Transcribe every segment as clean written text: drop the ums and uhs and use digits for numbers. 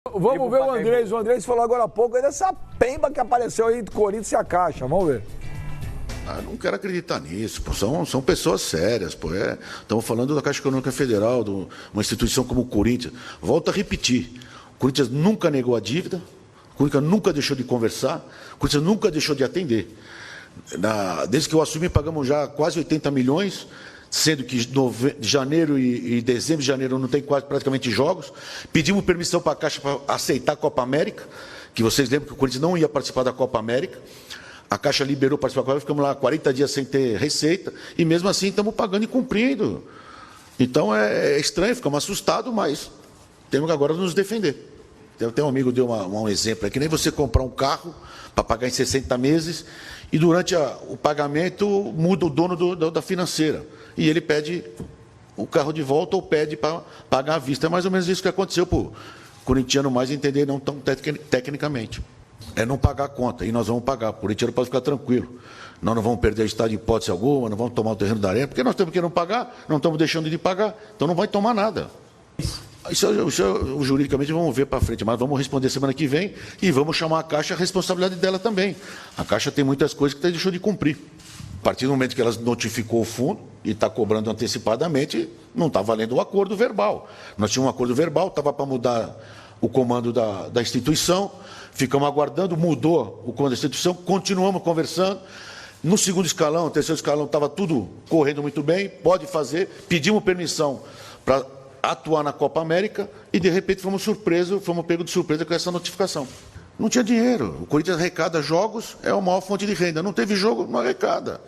Vamos ver o Andrés. O Andrés falou agora há pouco aí dessa pemba que apareceu aí do Corinthians e a Caixa. Vamos ver. Não quero acreditar nisso, pô. São pessoas sérias, pô. Estamos falando da Caixa Econômica Federal, de uma instituição como o Corinthians. Volto a repetir, o Corinthians nunca negou a dívida, o Corinthians nunca deixou de conversar, o Corinthians nunca deixou de atender. Desde que eu assumi, pagamos já quase 80 milhões, sendo que janeiro e dezembro de janeiro não tem praticamente jogos. Pedimos permissão para a Caixa para aceitar a Copa América, que vocês lembram que o Corinthians não ia participar da Copa América. A Caixa liberou para participar da Copa, ficamos lá 40 dias sem ter receita, e mesmo assim estamos pagando e cumprindo. Então é estranho, ficamos assustados, mas temos que agora nos defender. Tem um amigo que deu um exemplo, é que nem você comprar um carro para pagar em 60 meses, e durante o pagamento muda o dono da financeira. E ele pede o carro de volta ou pede para pagar à vista. É mais ou menos isso que aconteceu para o corintiano mais entender, não tão tecnicamente. É não pagar a conta, e nós vamos pagar. O corintiano pode ficar tranquilo. Nós não vamos perder o estádio de hipótese alguma, não vamos tomar o terreno da arena, porque nós temos que não pagar, não estamos deixando de pagar, então não vai tomar nada. Isso juridicamente vamos ver para frente, mas vamos responder semana que vem e vamos chamar a Caixa, a responsabilidade dela também. A Caixa tem muitas coisas que deixou de cumprir. A partir do momento que ela notificou o fundo e está cobrando antecipadamente, não está valendo o acordo verbal. Nós tínhamos um acordo verbal, estava para mudar o comando da instituição, ficamos aguardando, mudou o comando da instituição, continuamos conversando. No segundo escalão, no terceiro escalão, estava tudo correndo muito bem, pode fazer, pedimos permissão para atuar na Copa América e, de repente, fomos pegos de surpresa com essa notificação. Não tinha dinheiro. O Corinthians arrecada jogos, é a maior fonte de renda. Não teve jogo, não arrecada.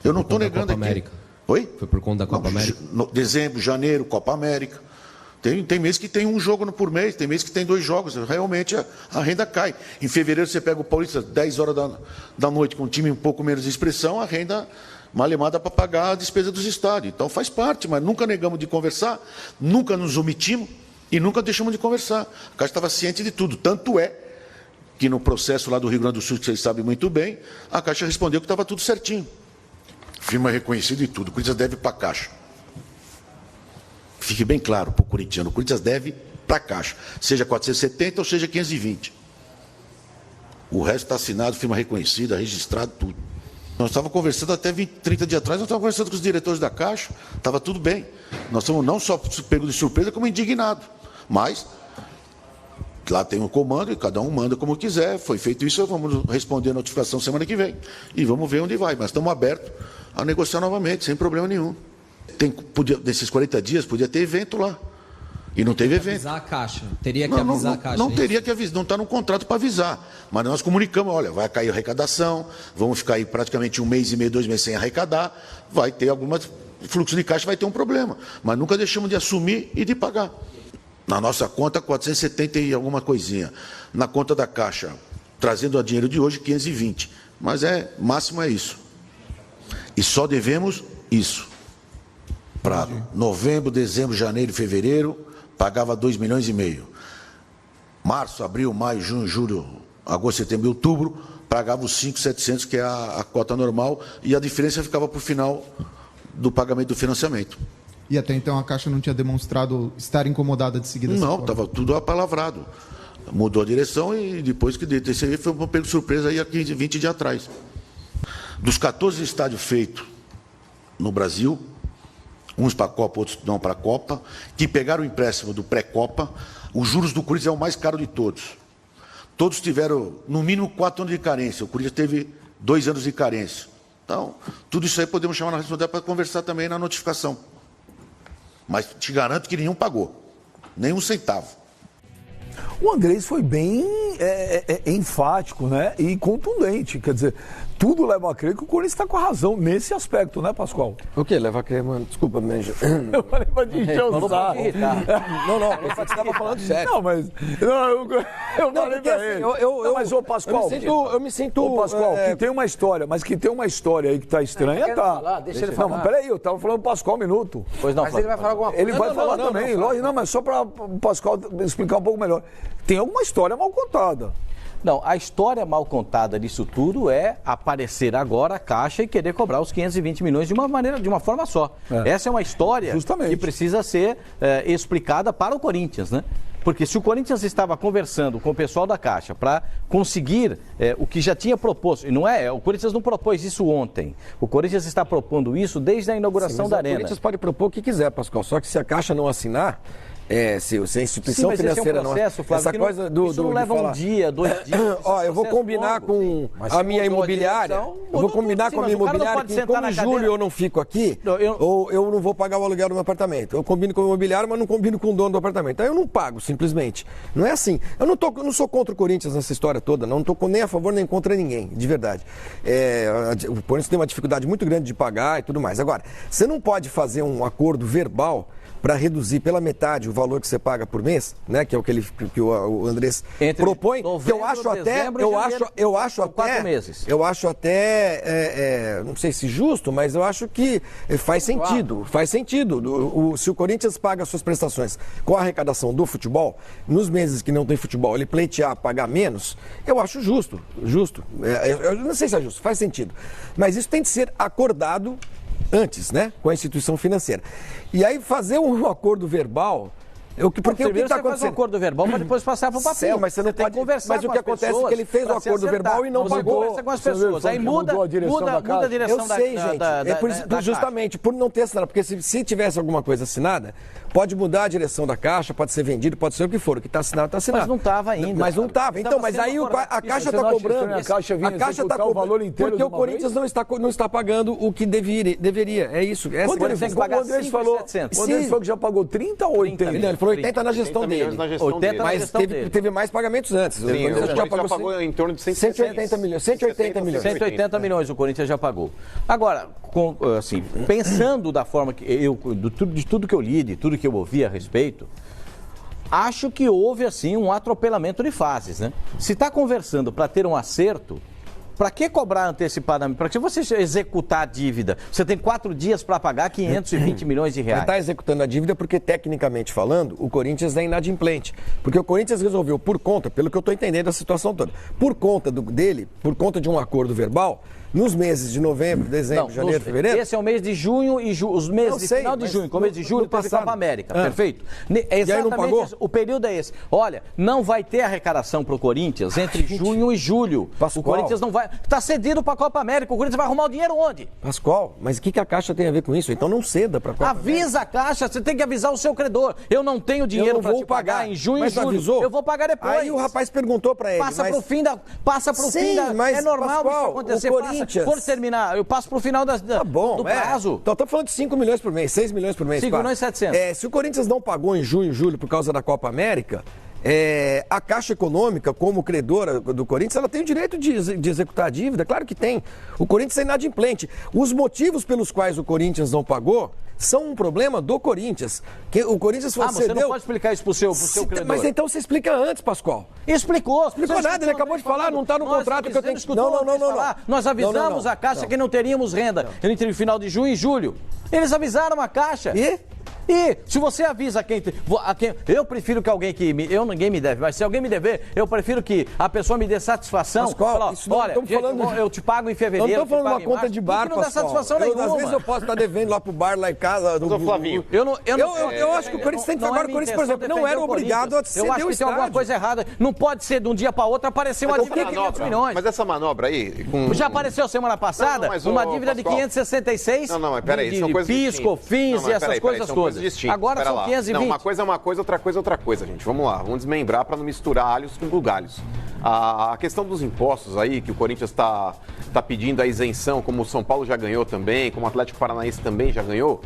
Eu não estou negando aqui. América. Oi? Foi por conta da Copa América? Dezembro, janeiro, Copa América. Tem mês que tem um jogo por mês, tem mês que tem 2 jogos. Realmente a renda cai. Em fevereiro você pega o Paulista 10 horas da noite com um time um pouco menos de expressão, a renda malemada para pagar a despesa dos estádios. Então faz parte, mas nunca negamos de conversar, nunca nos omitimos e nunca deixamos de conversar. A Caixa estava ciente de tudo. Tanto é que no processo lá do Rio Grande do Sul, que vocês sabem muito bem, a Caixa respondeu que estava tudo certinho. Firma reconhecida e tudo. O Corinthians deve para a Caixa. Fique bem claro para o corintiano, o Corinthians deve para a Caixa, seja 470 ou seja 520. O resto está assinado, firma reconhecida, registrado, tudo. Nós estávamos conversando até 30 dias atrás, nós estávamos conversando com os diretores da Caixa, estava tudo bem. Nós estamos não só pegos de surpresa, como indignados. Mas lá tem um comando e cada um manda como quiser. Foi feito isso, vamos responder a notificação semana que vem. E vamos ver onde vai. Mas estamos abertos a negociar novamente, sem problema nenhum. Nesses 40 dias, podia ter evento lá. E não teve evento. Avisar a Caixa. Teria que avisar a Caixa. Não teria que avisar, não está no contrato para avisar. Mas nós comunicamos, olha, vai cair a arrecadação, vamos ficar aí praticamente 1 mês e meio, 2 meses sem arrecadar, vai ter fluxo de caixa, vai ter um problema. Mas nunca deixamos de assumir e de pagar. Na nossa conta, 470 e alguma coisinha. Na conta da Caixa, trazendo o dinheiro de hoje, 520. Mas máximo é isso. E só devemos isso. Para novembro, dezembro, janeiro e fevereiro, pagava 2,5 milhões. Março, abril, maio, junho, julho, agosto, setembro e outubro, pagava os 5.700, que é a cota normal, e a diferença ficava para o final do pagamento do financiamento. E até então a Caixa não tinha demonstrado estar incomodada de seguir dessa forma? Não, estava tudo apalavrado. Mudou a direção e depois que desse aí foi um pego de surpresa aí há 20 dias atrás. Dos 14 estádios feitos no Brasil, uns para a Copa, outros não para a Copa, que pegaram o empréstimo do pré-Copa, os juros do Corinthians é o mais caro de todos. Todos tiveram, no mínimo, 4 anos de carência. O Corinthians teve 2 anos de carência. Então, tudo isso aí podemos chamar na responsabilidade para conversar também na notificação. Mas te garanto que nenhum pagou, nem um centavo. O Andrés foi bem enfático, né? E contundente. Quer dizer, tudo leva a crer que o Corinthians está com a razão nesse aspecto, né, Pascoal? O que leva a crer, mano? Desculpa, Menja. Eu falei pra te encher o saco. Não, você estava falando sério. Não, mas eu falei pra ele. Mas, ô, Pascoal... Eu me sinto... Ô, Pascoal, que tem uma história, mas que tem uma história aí que tá estranha, tá. Deixa ele falar. Não, mas peraí, eu tava falando pro Pascoal um minuto. Pois não, mas ele vai falar alguma coisa. Ele vai falar também, lógico. Não, mas só para o Pascoal explicar um pouco melhor. Tem alguma história mal contada. Não, a história mal contada disso tudo é aparecer agora a Caixa e querer cobrar os 520 milhões de uma forma só. Essa é uma história que precisa ser explicada para o Corinthians, né? Porque se o Corinthians estava conversando com o pessoal da Caixa para conseguir o que já tinha proposto, e não é, o Corinthians não propôs isso ontem. O Corinthians está propondo isso desde a inauguração da Arena. O Corinthians pode propor o que quiser, Pascoal, só que se a Caixa não assinar, se a instituição financeira não... Flávio, essa coisa isso não leva um dia, 2 dias. Eu vou combinar com a minha imobiliária. Eu vou combinar com a minha imobiliária que como em julho eu não fico aqui, ou eu não vou pagar o aluguel do meu apartamento. Eu combino com o imobiliário, mas não combino com o dono do apartamento. Aí eu não pago, simplesmente. Não é assim. Eu não sou contra o Corinthians nessa história toda, não estou nem a favor nem contra ninguém, de verdade. O Corinthians tem uma dificuldade muito grande de pagar e tudo mais. Agora, você não pode fazer um acordo verbal para reduzir pela metade o valor que você paga por mês, né, que é o que o Andrés propõe, que eu acho até, não sei se justo, mas eu acho que faz sentido, se o Corinthians paga suas prestações com a arrecadação do futebol, nos meses que não tem futebol, ele pleitear pagar menos, eu acho justo, eu não sei se é justo, faz sentido, mas isso tem de ser acordado antes, né, com a instituição financeira. E aí fazer um acordo verbal, porque o que está acontecendo? Faz um acordo verbal para depois passar para o papel. Sim, mas você não pode conversar. Mas o que acontece é que ele fez o acordo verbal e não pagou. Conversa com as pessoas. Aí muda a direção eu sei, gente. Justamente por não ter assinado, porque se tivesse alguma coisa assinada, pode mudar a direção da Caixa, pode ser vendido, pode ser o que for. O que está assinado, está assinado. Mas não estava ainda. Mas não estava. Então, mas aí a Caixa está cobrando. A Caixa está cobrando o valor inteiro porque o Corinthians não está pagando o que deveria. É isso. Quanto ele tem que pagar? O Andrés falou que já pagou 30 ou 80? Ele falou 80 na gestão dele. 80 mas teve mais pagamentos antes. O Corinthians já pagou em torno de 180 milhões. 180 milhões o Corinthians já pagou. Agora, assim, pensando da forma que de tudo que eu li, de tudo que eu ouvi a respeito, acho que houve, assim, um atropelamento de fases, né? Se está conversando para ter um acerto, para que cobrar antecipadamente? Para que você executar a dívida, você tem 4 dias para pagar 520 milhões de reais. Está executando a dívida porque, tecnicamente falando, o Corinthians é inadimplente. Porque o Corinthians resolveu, por conta, pelo que eu estou entendendo da situação toda, por conta de um acordo verbal, nos meses de novembro, dezembro, janeiro, fevereiro... Esse é o mês de junho e os meses de final de junho, começo de julho, teve Copa América, perfeito? Exatamente, o período é esse. Olha, não vai ter arrecadação para o Corinthians entre junho e julho. Pascoal, o Corinthians não vai... Está cedido para a Copa América, o Corinthians vai arrumar o dinheiro onde? Pascoal, mas o que a Caixa tem a ver com isso? Então não ceda para a Copa América. Avisa a Caixa, você tem que avisar o seu credor. Eu não tenho dinheiro para te pagar em junho e julho. Avisou? Eu vou pagar depois. Aí o rapaz perguntou para ele. Passa para o fim da... É normal Pascoal, isso acontecer. O Corinthians... Quando terminar, eu passo pro final do prazo. Então, estou falando de 5 milhões por mês, 6 milhões por mês. 5 milhões e 700. Se o Corinthians não pagou em junho e julho por causa da Copa América, a Caixa Econômica, como credora do Corinthians, ela tem o direito de executar a dívida, claro que tem. O Corinthians é inadimplente. Os motivos pelos quais o Corinthians não pagou são um problema do Corinthians. Que o Corinthians você não pode explicar isso pro seu credor. Mas então você explica antes, Pascoal. Explicou nada, ele acabou de falar, não está no contrato que eu tenho que... Não. Nós avisamos a Caixa que não teríamos renda entre o final de junho e julho. Eles avisaram a Caixa. E se você avisa a quem eu prefiro que alguém ninguém me deve, mas se alguém me dever, eu prefiro que a pessoa me dê satisfação. Pascoal, olha, eu te pago em fevereiro. Não estou falando de uma conta de bar, não dá satisfação nenhuma. Às vezes eu posso estar devendo lá pro bar, lá em casa. Flavinho. Eu acho que o Corinthians tem que agora, o Corinthians, por exemplo, não era obrigado a ceder o estádio. Eu acho que tem alguma coisa errada. Não pode ser de um dia para outro aparecer uma dívida de 500 milhões. Mas essa manobra aí... Já apareceu semana passada uma dívida de 566 mas peraí, são coisas PIS, COFINS e essas coisas todas. Agora são 520. Não, uma coisa é uma coisa, outra coisa é outra coisa, gente. Vamos lá, vamos desmembrar para não misturar alhos com bugalhos. A questão dos impostos aí, que o Corinthians está pedindo a isenção, como o São Paulo já ganhou também, como o Atlético Paranaense também já ganhou,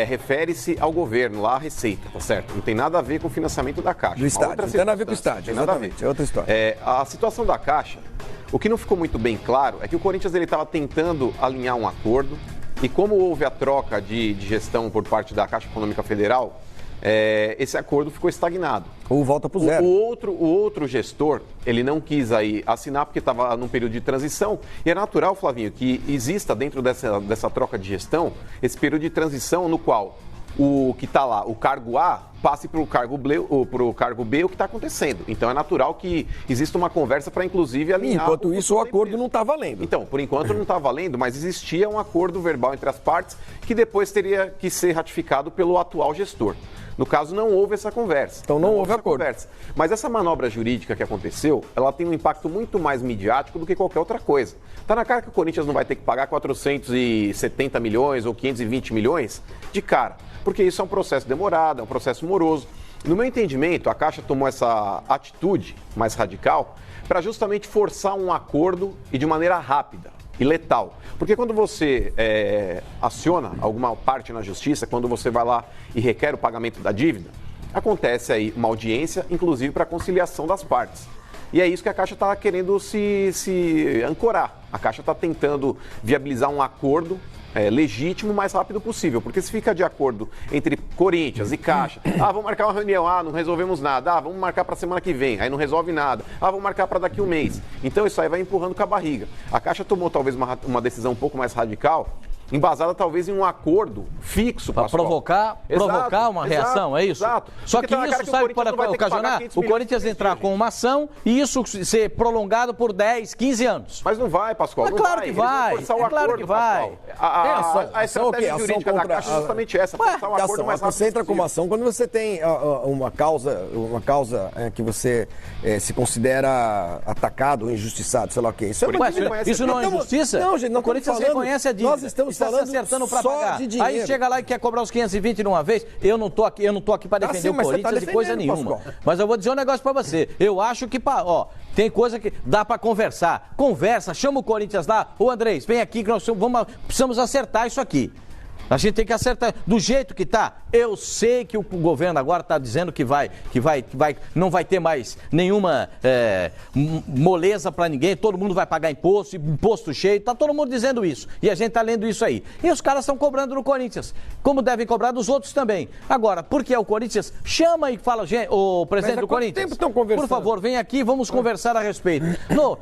refere-se ao governo, lá à Receita, tá certo? Não tem nada a ver com o financiamento da Caixa. Do estádio, não tem nada a ver com o estádio, exatamente, é outra história. A situação da Caixa, o que não ficou muito bem claro é que o Corinthians estava tentando alinhar um acordo e como houve a troca de gestão por parte da Caixa Econômica Federal, esse acordo ficou estagnado. Ou volta para o zero. O outro gestor, ele não quis aí assinar porque estava num período de transição. E é natural, Flavinho, que exista dentro dessa troca de gestão esse período de transição no qual o que está lá, o cargo A, passe para o cargo B o que está acontecendo. Então é natural que exista uma conversa para, inclusive, alinhar... Enquanto isso, o acordo não está valendo. Então, por enquanto não está valendo, mas existia um acordo verbal entre as partes que depois teria que ser ratificado pelo atual gestor. No caso, não houve essa conversa. Então não houve acordo. Conversa. Mas essa manobra jurídica que aconteceu, ela tem um impacto muito mais midiático do que qualquer outra coisa. Está na cara que o Corinthians não vai ter que pagar 470 milhões ou 520 milhões de cara, porque isso é um processo demorado, é um processo moroso. No meu entendimento, a Caixa tomou essa atitude mais radical para justamente forçar um acordo e de maneira rápida e letal. Porque quando você aciona alguma parte na justiça, quando você vai lá e requer o pagamento da dívida, acontece aí uma audiência, inclusive para conciliação das partes. E é isso que a Caixa está querendo se ancorar. A Caixa está tentando viabilizar um acordo legítimo o mais rápido possível, porque se fica de acordo entre Corinthians e Caixa, vamos marcar uma reunião, não resolvemos nada, vamos marcar para a semana que vem, aí não resolve nada, vamos marcar para daqui um mês. Então isso aí vai empurrando com a barriga. A Caixa tomou talvez uma decisão um pouco mais radical, embasada talvez em um acordo fixo. Para provocar uma reação, é isso? Exato. Só que isso sabe para ocasionar o Corinthians entrar com uma ação e isso ser prolongado por 10, 15 anos. Mas não vai, Pascoal. É claro que vai. É claro que vai. A estratégia jurídica da Caixa é justamente essa, forçar um acordo mais rápido. Você entra com uma ação quando você tem uma causa que você se considera atacado ou injustiçado, sei lá o quê. Isso não é injustiça? Não, gente, o Corinthians reconhece a dívida. Nós estamos falando se acertando para pagar. De dinheiro. Aí chega lá e quer cobrar os 520 de uma vez. Eu não tô aqui para defender o Corinthians de coisa nenhuma. Pascoal. Mas eu vou dizer um negócio para você. Eu acho que, tem coisa que dá para conversar. Conversa, chama o Corinthians lá. Ô Andrés, vem aqui que nós precisamos acertar isso aqui. A gente tem que acertar do jeito que tá. Eu sei que o governo agora está dizendo que não vai ter mais nenhuma moleza para ninguém, todo mundo vai pagar imposto cheio, tá todo mundo dizendo isso. E a gente está lendo isso aí. E os caras estão cobrando no Corinthians, como devem cobrar dos outros também. Agora, porque o Corinthians chama e fala, o presidente do Corinthians, por favor, vem aqui, vamos conversar a respeito.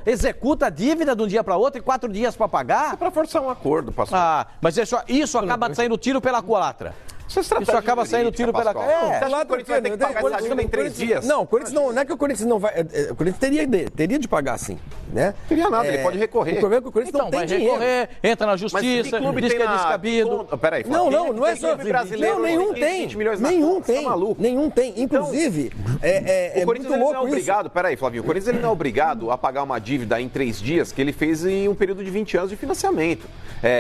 Executa a dívida de um dia para outro e 4 dias para pagar. É para forçar um acordo, pastor. Mas isso acaba saindo tiro pela culatra. Isso acaba saindo tiro pela cara. Você acha que o Corinthians vai ter que pagar essa dívida em 3 dias? Não, o Corinthians não é que o Corinthians não vai. O Corinthians teria de pagar sim, né? Teria nada, ele pode recorrer. O problema é que o Corinthians não tem dinheiro. Recorrer, entra na justiça, diz que é descabido. Peraí, não é só brasileiro. Não, nenhum tem. Inclusive, o Corinthians não é obrigado, peraí, Flavinho, o Corinthians ele não é obrigado a pagar uma dívida em 3 dias que ele fez em um período de 20 anos de financiamento.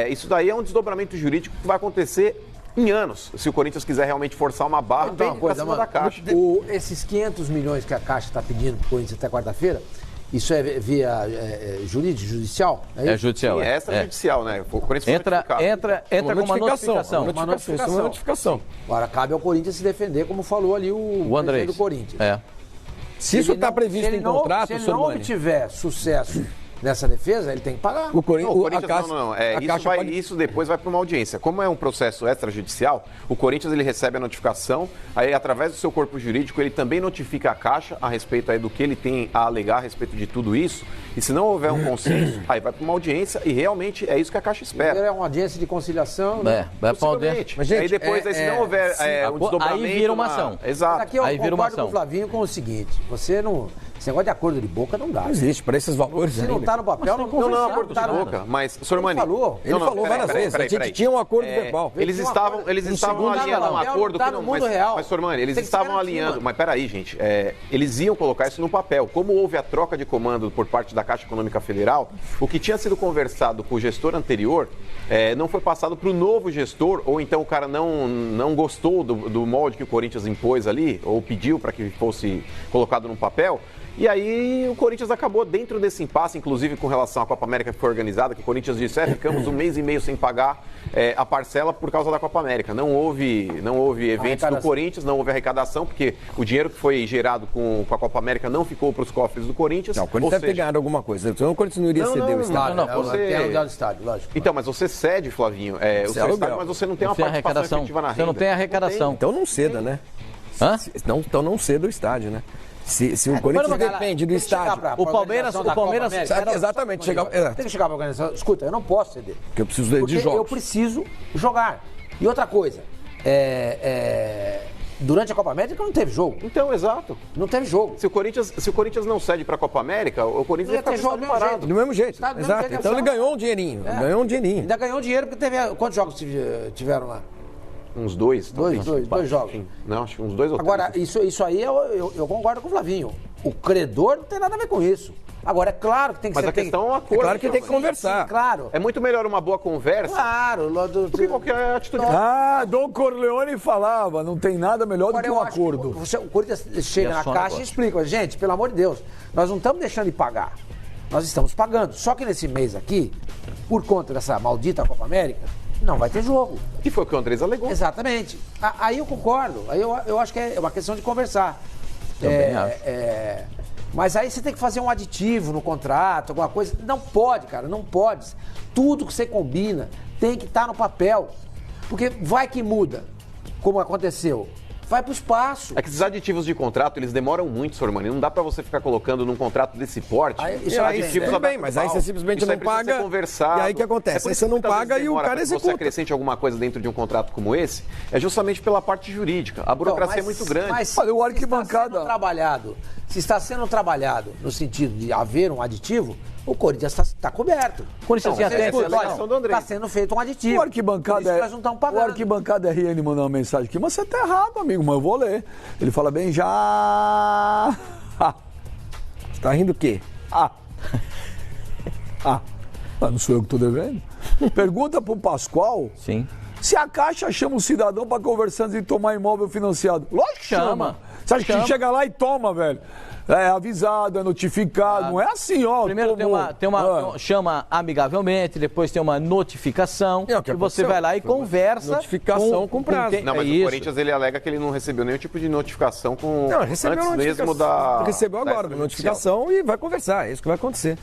Isso daí é um desdobramento jurídico que vai acontecer em anos, se o Corinthians quiser realmente forçar uma barra pra cima da Caixa. Esses 500 milhões que a Caixa está pedindo para o Corinthians até quarta-feira, isso é via judicial? É judicial. Sim, é extrajudicial, né? O Corinthians entra com uma notificação. Uma notificação. Agora, cabe ao Corinthians se defender, como falou ali o Andrés do Corinthians. Se isso está previsto em contrato, se ele não obtiver sucesso nessa defesa, ele tem que pagar. O Corinthians isso depois vai para uma audiência. Como é um processo extrajudicial, o Corinthians ele recebe a notificação, aí através do seu corpo jurídico ele também notifica a Caixa a respeito aí do que ele tem a alegar a respeito de tudo isso. E se não houver um consenso, aí vai para uma audiência e realmente é isso que a Caixa espera. É uma audiência de conciliação. Vai para audiência. Mas, gente, aí depois, se não houver um desdobramento... Aí vira uma ação. Exato. Mas aqui eu concordo com o Flavinho com o seguinte, esse negócio de acordo de boca não dá. Não existe, para esses valores. Se não está no papel, não é acordo de boca. Mas, Sormani... Ele falou várias vezes. A gente tinha um acordo verbal. Eles estavam alinhando um acordo que não... Mas, Sormani, eles estavam alinhando... Mas peraí, gente. Eles iam colocar isso no papel. Como houve a troca de comando por parte da Caixa Econômica Federal, o que tinha sido conversado com o gestor anterior não foi passado para o novo gestor, ou então o cara não gostou do molde que o Corinthians impôs ali, ou pediu para que fosse colocado no papel. E aí o Corinthians acabou dentro desse impasse, inclusive com relação à Copa América que foi organizada, que o Corinthians disse, ficamos 1 mês e meio sem pagar a parcela por causa da Copa América. Não houve eventos do Corinthians, não houve arrecadação, porque o dinheiro que foi gerado com a Copa América não ficou para os cofres do Corinthians. Não, o Corinthians deve ter ganhado alguma coisa, então o Corinthians não iria ceder o estádio. Tem alugado o estádio, lógico. Então, mas você cede, Flavinho, o seu estádio, mas você não tem uma participação efetiva na renda. Você não tem arrecadação. Então não ceda, né? Então não ceda o estádio, né? Se o Corinthians depende do estádio. O Palmeiras exatamente. Tem que chegar para a organização. Escuta, eu não posso ceder. Porque eu preciso de jogos. Eu preciso jogar. E outra coisa, durante a Copa América não teve jogo. Então, exato. Não teve jogo. Se o Corinthians não cede para a Copa América, o Corinthians ia ter jogo parado. Do mesmo jeito. Exato. Então ele ganhou um dinheirinho. Ainda ganhou dinheiro porque teve... Quantos jogos tiveram lá? Uns dois. Dois jogos. Sim. Não, acho que uns 2 ou 3. Agora, isso aí eu concordo com o Flavinho. O credor não tem nada a ver com isso. Agora, é claro que tem que ser... Mas a questão é um acordo. É claro que tem que conversar. Sim, claro. É muito melhor uma boa conversa do que qualquer atitude. Dom Corleone falava, não tem nada melhor do que um acordo. O Corinthians chega na caixa e explica, gente, pelo amor de Deus, nós não estamos deixando de pagar. Nós estamos pagando. Só que nesse mês aqui, por conta dessa maldita Copa América, não vai ter jogo. E foi o que o Andrés alegou. Exatamente. Aí eu concordo. Aí eu acho que é uma questão de conversar. Também acho. Mas aí você tem que fazer um aditivo no contrato, alguma coisa. Não pode, cara, não pode. Tudo que você combina tem que estar no papel. Porque vai que muda, como aconteceu. Vai pro espaço. É que esses aditivos de contrato, eles demoram muito, Sormani. Não dá pra você ficar colocando num contrato desse porte. Tudo bem, mas aí você simplesmente não paga. E aí o que acontece? Aí você não paga e o cara executa. Se você acrescente alguma coisa dentro de um contrato como esse, é justamente pela parte jurídica. A burocracia é muito grande. Mas o arquibancada... Se está sendo trabalhado no sentido de haver um aditivo, o Corinthians está coberto. O Corinthians está sendo feito um aditivo. O arquibancada nós não estamos pagando. O arquibancada RN mandou uma mensagem aqui, mas você está errado, amigo, mas eu vou ler. Ele fala bem já. Você tá rindo o quê? Não sou eu que estou devendo. Pergunta para o Pascoal. Sim. Se a Caixa chama um cidadão para conversar antes de tomar imóvel financiado. Lógico que chama. Você acha que chega lá e toma, velho? É avisado, é notificado, não é assim, ó. Primeiro tem uma chama amigavelmente, depois tem uma notificação, que você vai lá e conversa. Notificação com prazo. Não, mas o Corinthians ele alega que ele não recebeu nenhum tipo de notificação com não, recebeu antes mesmo da... Recebeu agora, notificação e vai conversar, é isso que vai acontecer.